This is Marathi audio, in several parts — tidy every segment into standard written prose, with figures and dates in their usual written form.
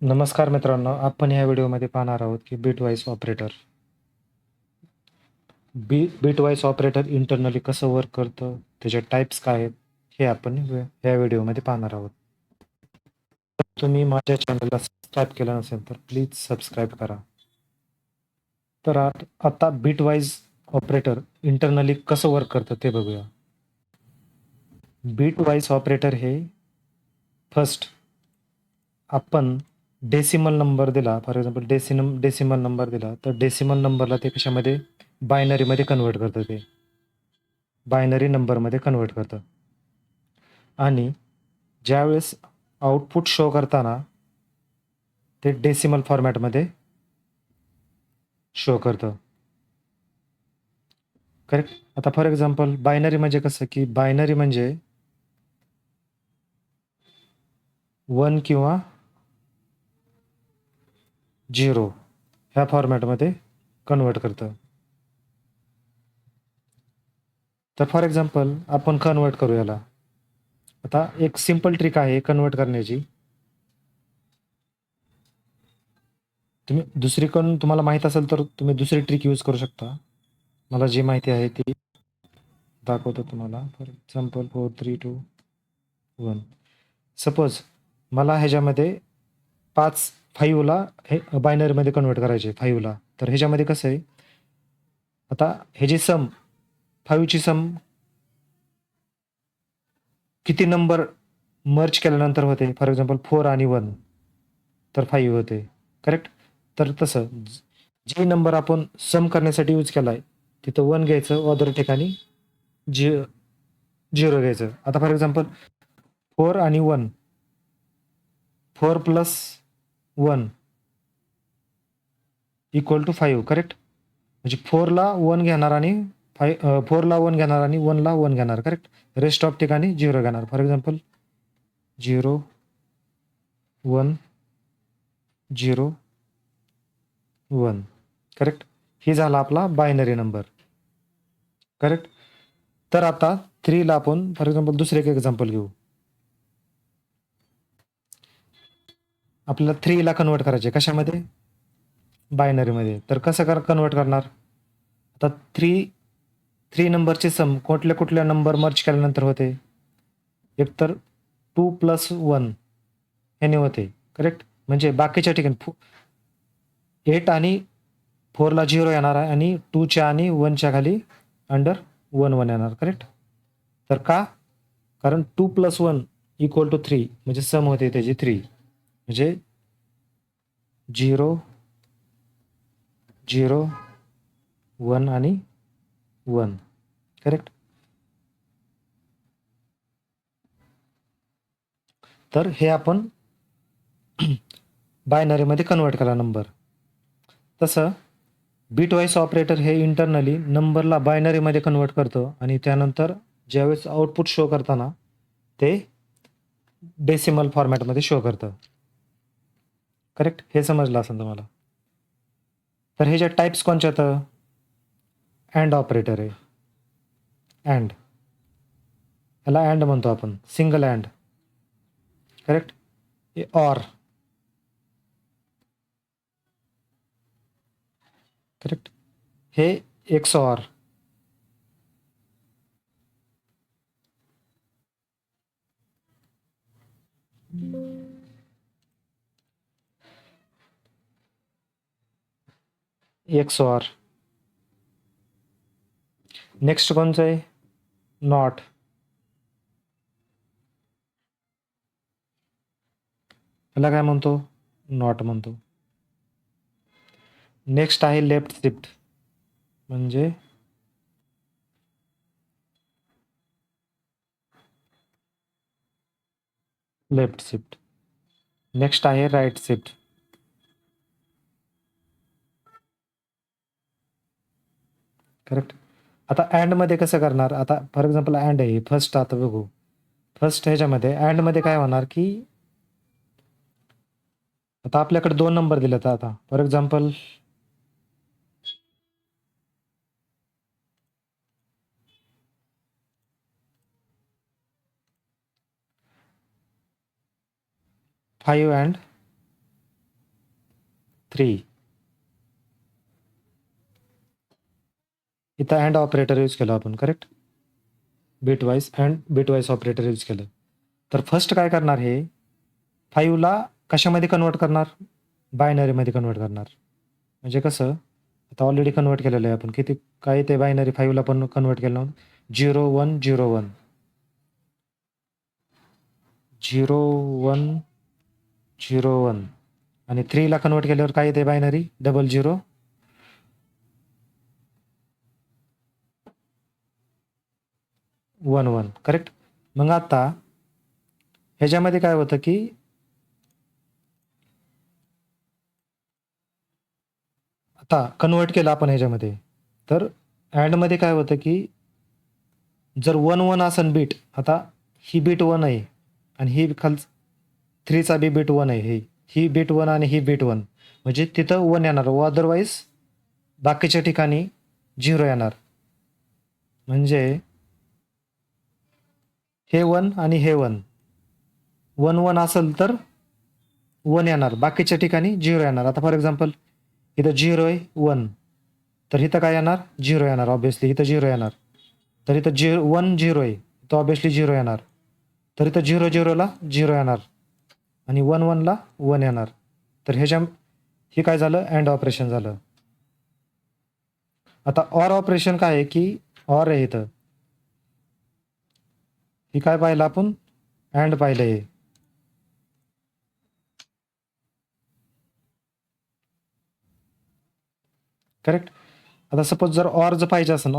नमस्कार मित्रांनो, आपण ह्या व्हिडिओमध्ये पाहणार आहोत की bitwise operator. Bitwise operator internally कसं वर्क करतं, त्याचे टाईप्स काय आहेत, हे आपण ह्या व्हिडिओमध्ये पाहणार आहोत. तुम्ही माझ्या चॅनलला सबस्क्राईब केलं नसेल तर प्लीज सबस्क्राईब करा. तर आता बिटवाईज ऑपरेटर इंटरनली कसं वर्क करतं ते बघूया. बिटवाईज ऑपरेटर हे फर्स्ट आपण डेसिमल नंबर दिला, फॉर एक्झाम्पल डेसिमल नंबर दिला, तर डेसिमल नंबरला ते कशामध्ये बायनरीमध्ये कन्वर्ट करतं, ते बायनरी नंबरमध्ये कन्वर्ट करतं. आणि ज्यावेळेस आउटपुट शो करताना ते डेसिमल फॉर्मॅटमध्ये शो करतं. करेक्ट. आता फॉर एक्झाम्पल बायनरी म्हणजे कसं, की बायनरी म्हणजे 1 किंवा 0 ह्या फॉर्मॅटमध्ये कन्वर्ट करतं. तर फॉर एक्झाम्पल आपण कन्वर्ट करू याला. आता एक सिंपल ट्रिक आहे कन्वर्ट करण्याची. दुसरीकडून तुम्हाला माहीत असेल तर तुम्ही दुसरी ट्रिक यूज करू शकता. मला जी माहिती आहे ती दाखवतो तुम्हाला. For example 4 3 2 1. सपोज मला ह्याच्यामध्ये 5ला हे बायनरीमध्ये कन्वर्ट करायचे 5ला. तर ह्याच्यामध्ये कसं आहे, आता ह्याची सम 5ची सम किती नंबर मर्ज केल्यानंतर होते. फॉर एक्झाम्पल 4 आणि 1 तर 5 होते. करेक्ट. तर तसं जे नंबर आपण सम करण्यासाठी यूज केला आहे तिथं 1 घ्यायचं, अदर ठिकाणी 0 घ्यायचं. आता फॉर एक्झाम्पल 4 आणि 1, 4 प्लस 1 इक्वल टू 5. करेक्ट. म्हणजे 4ला 1 घेणार आणि 4ला 1 घेणार आणि 1ला 1 घेणार. करेक्ट. रेस्ट ऑफ ठिकाणी 0 घेणार. For example 0 1 0 1. करेक्ट. ही झाला आपला बायनरी नंबर. करेक्ट. तर आता 3ला आपण फॉर एक्झाम्पल दुसरे एक एक्झाम्पल घेऊ. आपल्याला 3ला कन्वर्ट करायचे कशामध्ये, बायनरीमध्ये. तर कसं कन्वर्ट करणार. आता 3 नंबरचे सम कुठल्या कुठल्या नंबर मर्ज केल्यानंतर होते. एकतर 2 प्लस 1 ह्याने होते. करेक्ट. म्हणजे बाकीच्या ठिकाणी 8 आणि 4ला 0 येणार आहे आणि 2च्या आणि 1च्या खाली अंडर 1 1 येणार. करेक्ट. तर का, कारण 2 प्लस 1 इक्वल टू 3 म्हणजे सम होते त्याची 3. म्हणजे 0 0 1 आणि 1. करेक्ट. तर हे आपण बायनरीमध्ये कन्वर्ट केला नंबर. तसं बिटवाईज ऑपरेटर हे इंटरनली नंबरला बायनरीमध्ये कन्वर्ट करतं आणि त्यानंतर ज्यावेळेस आउटपुट शो करताना ते डेसिमल फॉर्मॅटमध्ये शो करतं. करेक्ट. हे समजलं असेल तुम्हाला. तर हे ज्या टाईप्स कोणच्या तर अँड ऑपरेटर आहे. अँड, याला अँड म्हणतो आपण, single and. Correct. Or. Correct. हे x or. X or. Next कोणचं आहे, नॉट. याला काय म्हणतो, नॉट म्हणतो. नेक्स्ट आहे लेफ्ट शिफ्ट, म्हणजे लेफ्ट शिफ्ट. नेक्स्ट आहे राईट शिफ्ट. करेक्ट. आता अँडमध्ये कसं करणार. आता फॉर एक्झाम्पल अँड आहे फर्स्ट. आता बघू फर्स्ट ह्याच्यामध्ये अँडमध्ये काय होणार, की आता आपल्याकडे 2 नंबर दिलेत. आता फॉर एक्झाम्पल फाईव्ह अँड 3. इथं अँड ऑपरेटर यूज केलं आपण, correct. Bitwise and bitwise operator use केलं. तर फर्स्ट काय करणार, हे 5ला कशामध्ये कन्वर्ट करणार, बायनरीमध्ये कन्वर्ट करणार. म्हणजे कसं, आता ऑलरेडी कन्वर्ट केलेलं आहे आपण. किती काय ते बायनरी 5ला पण कन्वर्ट केलं, 0 1 0 1 0 1 0 1 आणि 3ला कन्वर्ट केल्यावर काय येते बायनरी, 0 0 1 1, करेक्ट. मग आता ह्याच्यामध्ये काय होतं की आता कन्वर्ट केलं आपण ह्याच्यामध्ये, तर अँडमध्ये काय होतं की जर 1 1 असेल बीट, आता ही बीट 1 आहे आणि ही 3चा बी बीट 1 आहे, ही बीट 1 आणि ही बीट 1, म्हणजे तिथं 1 येणार. अदरवाईज बाकीच्या ठिकाणी 0 येणार. म्हणजे हे 1 आणि हे 1 1 1 असेल तर 1 येणार, बाकीच्या ठिकाणी 0 येणार. आता फॉर एक्झाम्पल इथं 0 आहे 1, तर इथं काय येणार, 0 येणार. ऑब्विसली इथं 0 येणार. तर इथं 1 0 आहे, तर ऑब्विसली 0 येणार. तर इथं 0 0ला 0 येणार आणि 1 1ला 1 येणार. तर हे काय झालं, अँड ऑपरेशन झालं. आता ऑर ऑपरेशन काय आहे की ऑर आहे इथं, ही काय पाहिलं आपण, अँड पाहिलं आहे. करेक्ट. आता सपोज जर ऑर जर पाहिजे असेल,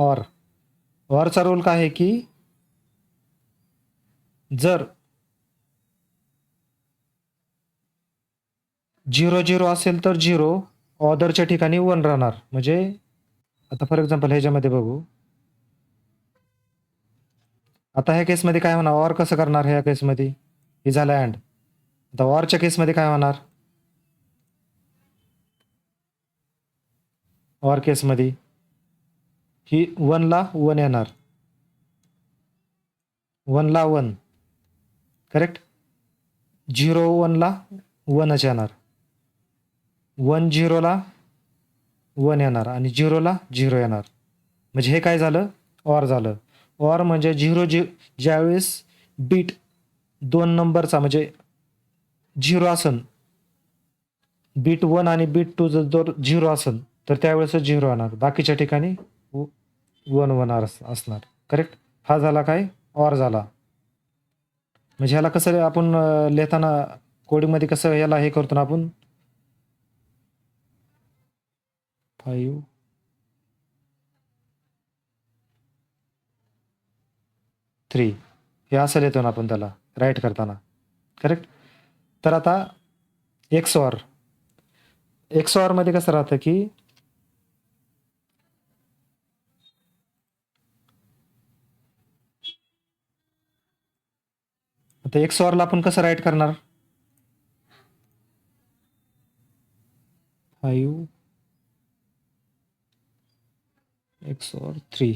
ऑरचा रोल काय आहे की जर 0 0 असेल तर 0, ऑदरच्या ठिकाणी 1 राहणार. म्हणजे आता फॉर एक्झाम्पल ह्याच्यामध्ये बघू, आता ह्या केसमध्ये काय होणार, ऑर कसं करणार ह्या केसमध्ये, हे झालं अँड. आता ऑरच्या केसमध्ये काय होणार, ऑर केसमध्ये ही 1ला 1 येणार, 1ला 1, करेक्ट. 0 1ला 1च येणार, 1 0ला 1 येणार आणि 0ला 0 येणार. म्हणजे हे काय झालं, ऑर झालं. ऑर म्हणजे 0 ज्यावेळेस बीट 2 नंबरचा म्हणजे 0 असेल, बीट 1 आणि बीट 2 जर 0 असेल तर त्यावेळेस 0 येणार, बाकीच्या ठिकाणी 1 1 असणार, करेक्ट. हा झाला काय, ऑर झाला. म्हणजे ह्याला कसं आपण लिहिताना कोडिंगमध्ये कसं याला हे करतो ना आपण, 5 3 हे असं लिहितो ना आपण त्याला राईट करताना, करेक्ट. तर आता एक्सऑर मध्ये कसं राहतं की आता एक्सऑरला आपण कसं राईट करणार, 5 एक्सऑर 3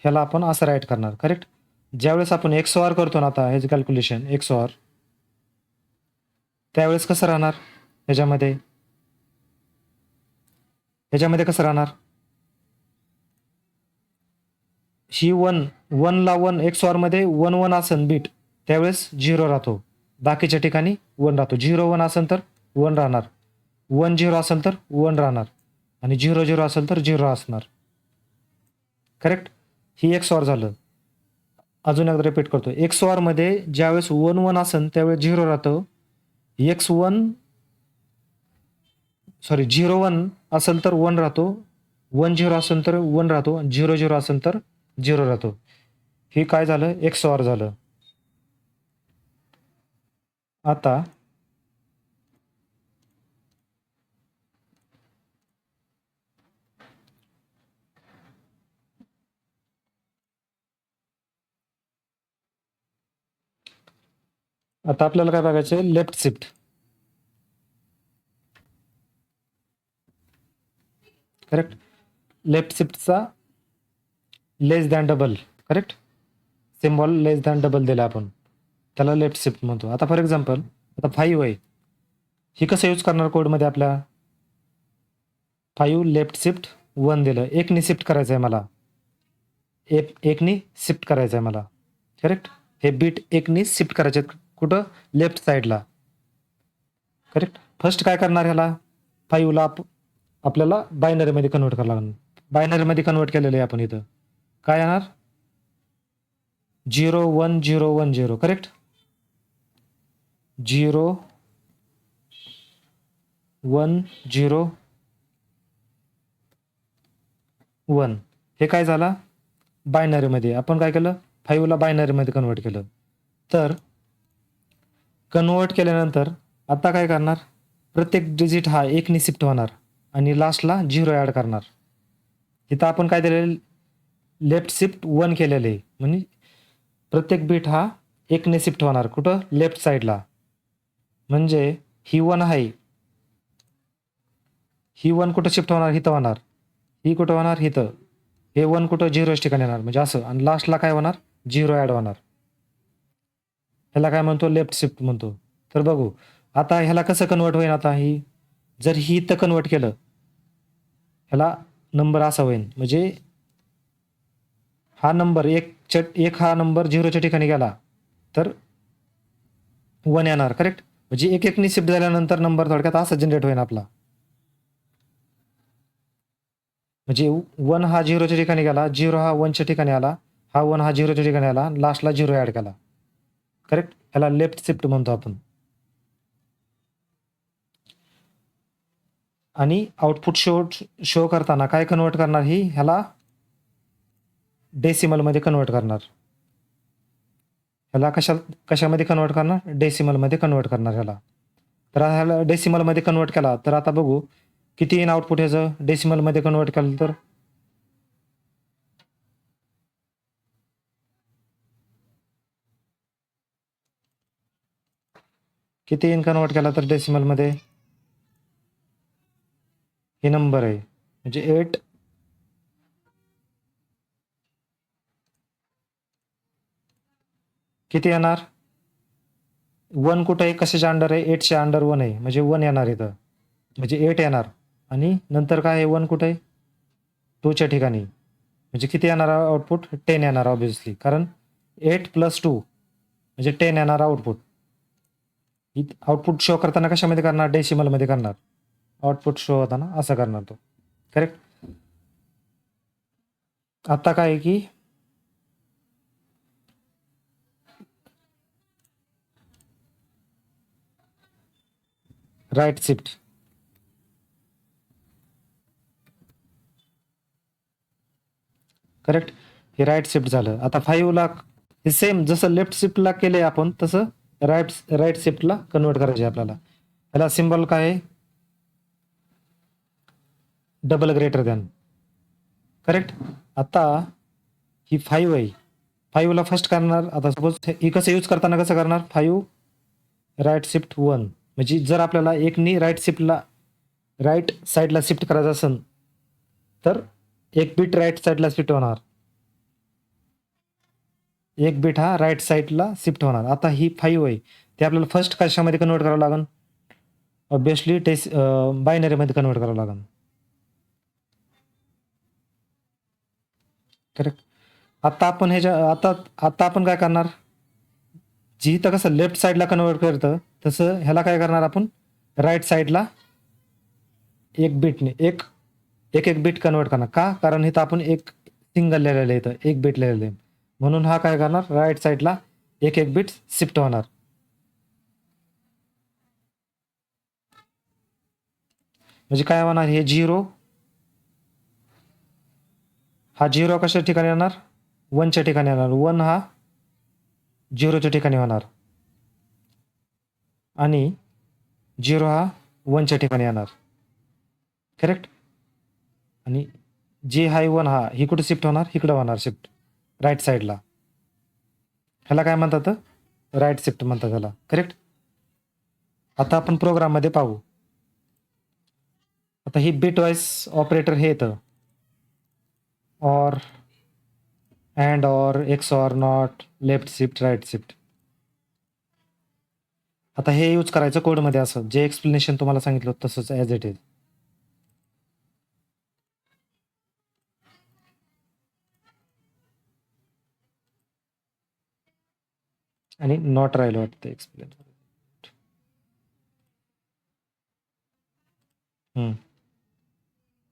ह्याला आपण असं राईट करणार, करेक्ट. ज्यावेळेस आपण एक्सऑर करतो ना आता ह्याचं कॅल्क्युलेशन एक्सऑर, त्यावेळेस कसं राहणार, ह्याच्यामध्ये कसं राहणार, ही 1ला 1 एक्सऑर मध्ये 1 1 असेल बीट, त्यावेळेस 0 राहतो, बाकीच्या ठिकाणी 1 राहतो. 0 1 असेल तर 1 राहणार, 1 0 असेल तर 1 राहणार आणि 0 0 असेल तर 0 असणार, करेक्ट. ही एक्सऑर झालं. अजून एकदा रिपीट करतो, एक्सऑर मध्ये ज्यावेळेस 1 1 असेल त्यावेळेस 0 राहतो, 0 1 असेल तर 1 राहतो, 1 0 असेल तर 1 राहतो आणि 0 0 असेल तर 0 राहतो. हे काय झालं, एक्सऑर झालं. आता आपल्याला काय बघायचं, लेफ्ट शिफ्ट, करेक्ट. लेफ्ट शिफ्टचा लेस दॅन डबल, करेक्ट. सिम्बॉल लेस दॅन डबल दिला आपण, त्याला लेफ्ट शिफ्ट म्हणतो. आता फॉर एक्झाम्पल आता 5 आहे, ही कसं यूज करणार कोडमध्ये आपल्या, 5 लेफ्ट शिफ्ट 1 दिलं. एकनी शिफ्ट करायचं आहे मला. एकनी शिफ्ट करायचं आहे मला. करेक्ट. हे बीट एकनी शिफ्ट करायचे कुठं? लेफ्ट साईडला. करेक्ट. फर्स्ट काय करणार ह्याला? 5ला आपल्याला बायनरीमध्ये कन्वर्ट करावं लागणार. बायनरीमध्ये कन्वर्ट केलेलं आहे आपण इथं. काय येणार? 0 1 0 1 0. करेक्ट. 0 1 0 1. हे काय झालं? बायनरीमध्ये. आपण काय केलं? 5ला बायनरीमध्ये कन्वर्ट केलं. तर कन्वर्ट केल्यानंतर आता काय करणार? प्रत्येक डिजिट हा एकनी शिफ्ट होणार आणि लास्टला 0 ॲड करणार. इथं आपण काय दिलेलं? लेफ्ट शिफ्ट 1 केलेलं आहे. म्हणजे प्रत्येक बीट हा एकने शिफ्ट होणार. कुठं? लेफ्ट साईडला. म्हणजे ही 1 आहे. ही 1 कुठं शिफ्ट होणार? इथं होणार. ही कुठं होणार? इथं. हे 1 कुठं? 0 ठिकाणी येणार. म्हणजे असं. आणि लास्टला काय होणार? 0 ॲड होणार. ह्याला काय म्हणतो? लेफ्ट शिफ्ट म्हणतो. तर बघू आता ह्याला कसं कन्वर्ट होईल. आता ही जर ही इथं कन्वर्ट केलं, ह्याला नंबर असा होईल. म्हणजे हा नंबर एक हा नंबर 0च्या ठिकाणी गेला तर 1 येणार. करेक्ट. म्हणजे एक एकनी शिफ्ट झाल्यानंतर नंबर थोडक्यात असा जनरेट होईल आपला. म्हणजे 1 हा 0च्या ठिकाणी गेला, 0 हा 1च्या ठिकाणी आला, हा 1 हा 0च्या ठिकाणी आला, लास्टला 0 ॲड केला. करेक्ट. ह्याला लेफ्ट शिफ्ट म्हणतो आपण. आणि आउटपुट शो करताना काय कन्वर्ट करणार? ही ह्याला डेसिमलमध्ये कन्वर्ट करणार. ह्याला कशामध्ये कन्वर्ट करणार? डेसिमलमध्ये कन्वर्ट करणार ह्याला. तर ह्याला डेसिमलमध्ये कन्वर्ट केला तर आता बघू किती येईन आउटपुट ह्याचं. डेसिमलमध्ये कन्वर्ट केलं तर किती येईन कन्वर्ट केला तर डेसिमलमध्ये? हे नंबर आहे. म्हणजे 8 किती येणार? 1 कुठं आहे? कशाच्या अंडर आहे? 8च्या अंडर 1 आहे. म्हणजे 1 येणार इथं. म्हणजे 8 येणार. आणि नंतर काय आहे? 1 कुठं आहे? 2च्या ठिकाणी. म्हणजे किती येणार आउटपुट? 10 येणार ऑब्व्हियसली. कारण 8 + 2 म्हणजे 10 येणार आउटपुट. आउटपुट शो करताना कशामध्ये करणार? डेसिमलमध्ये करणार. आउटपुट शो होताना असं करणार तो. करेक्ट. आता काय आहे की राईट शिफ्ट. करेक्ट. हे राईट शिफ्ट झालं. आता 5ला हे सेम जसं लेफ्ट शिफ्टला केले आपण तसं राईट शिफ्टला कन्वर्ट करायचे आपल्याला. ह्याला सिम्बॉल काय आहे? Double greater than. करेक्ट. आता ही 5 आहे. 5ला फर्स्ट करणार. आता सपोज ही कसं यूज करताना कसं करणार? 5 राईट शिफ्ट 1. म्हणजे जर आपल्याला एकनी राईट साईडला शिफ्ट करायचं असेल तर एक बीट राईट साईडला शिफ्ट होणार. एक बीट हा राईट साईडला शिफ्ट होणार. आता ही 5 आहे ते आपल्याला फर्स्ट कशामध्ये कन्वर्ट करावं लागेल? ऑब्व्हियसली बायनरीमध्ये कन्वर्ट करावं लागेल. करेक्ट. आता आपण काय करणार? जी इथं कसं लेफ्ट साईडला कन्वर्ट करतं तसं ह्याला काय करणार आपण? राईट साईडला एक बीटने एक बीट कन्वर्ट करणार. का? कारण इथं आपण एक सिंगल लिहिलेलं आहे, इथं एक बीट लिहिलेलं आहे. म्हणून हा काय करणार? राईट साईडला एक बीट शिफ्ट होणार. म्हणजे काय होणार? हे 0 हा 0 कशा ठिकाणी येणार? 1च्या ठिकाणी येणार. 1 हा 0च्या ठिकाणी होणार आणि 0 हा 1च्या ठिकाणी येणार. करेक्ट. आणि जे हाय 1 हा ही कुठे शिफ्ट होणार? इकडं होणार शिफ्ट राईट साईडला. ह्याला काय म्हणतात? राईट शिफ्ट म्हणतात ह्याला. करेक्ट. आता आपण प्रोग्राममध्ये पाहू. आता ही बिट वाईज ऑपरेटर हे येतं. Or, and, or, x or, not, left shift, right shift. आता हे यूज करायचं कोडमध्ये असं जे एक्सप्लेनेशन तुम्हाला सांगितलं तसंच ॲज इट इज. आणि नॉट राहिलं वाटतं एक्सप्लेन.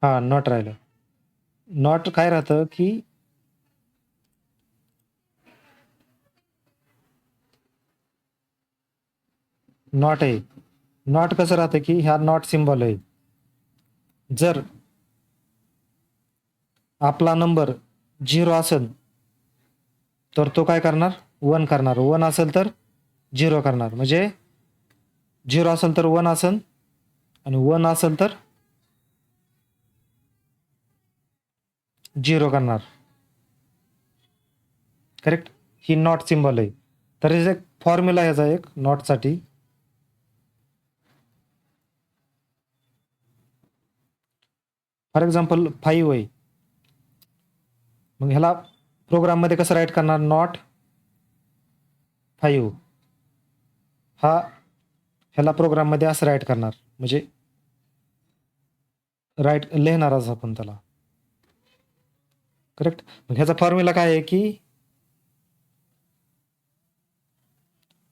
हां, नॉट राहिलं. नॉट काय राहतं की नॉट आहे. नॉट कसं राहतं की ह्या नॉट सिम्बॉल आहे. जर आपला नंबर 0 असेल तर तो काय करणार 1 करणार, 1 असेल तर 0 करणार. म्हणजे 0 असेल तर 1 असेल आणि 1 असेल तर 0 करणार. करेक्ट. ही नॉट सिम्बॉल आहे. तर याचा एक फॉर्म्युला याचा एक नॉटसाठी. फॉर एक्झाम्पल 5 आहे. मग ह्याला प्रोग्राममध्ये कसं राईट करणार नॉट 5 हा ह्याला प्रोग्राममध्ये असं राईट करणार म्हणजे राईट लिहिणारच आपण त्याला. करेक्ट. मग ह्याचा फॉर्म्युला काय आहे की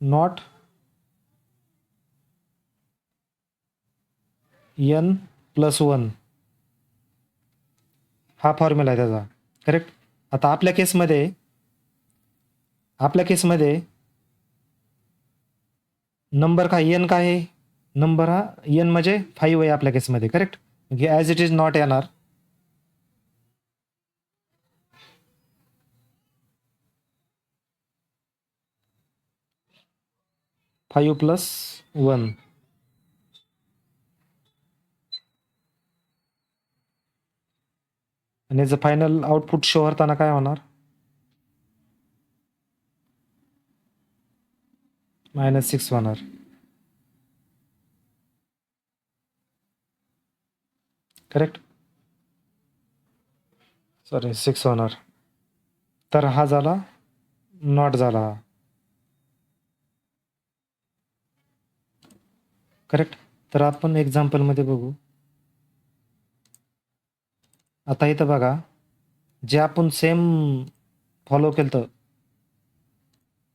नॉट n+1 हा फॉर्म्युला आहे त्याचा. करेक्ट. आता आपल्या केसमध्ये नंबर काय एन काय आहे नंबर हा एन म्हणजे 5 आहे आपल्या केसमध्ये. करेक्ट. म्हणजे ॲज इट इज नॉट येणार. (5+1) आणि याचं फायनल आउटपुट शो होताना काय होणार -6 होणार. करेक्ट. सॉरी 6 होणार. तर हा झाला नॉट झाला. करेक्ट. तर आपण एक्झाम्पलमध्ये बघू. आता इथं बघा जे आपण सेम फॉलो केलं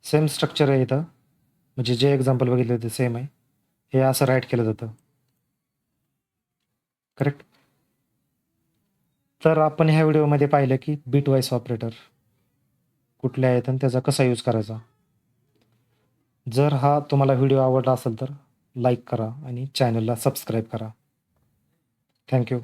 सेम स्ट्रक्चर आहे इथं. म्हणजे जे एक्झाम्पल बघितले ते सेम आहे. हे असं राईट केलं जातं. करेक्ट. तर आपण ह्या व्हिडिओमध्ये पाहिलं की बिटवाईस ऑपरेटर कुठले आहेत आणि त्याचा कसा यूज करायचा. जर हा तुम्हाला व्हिडिओ आवडला असेल तर लाईक करा आणि चॅनलला सबस्क्राईब करा. थँक्यू.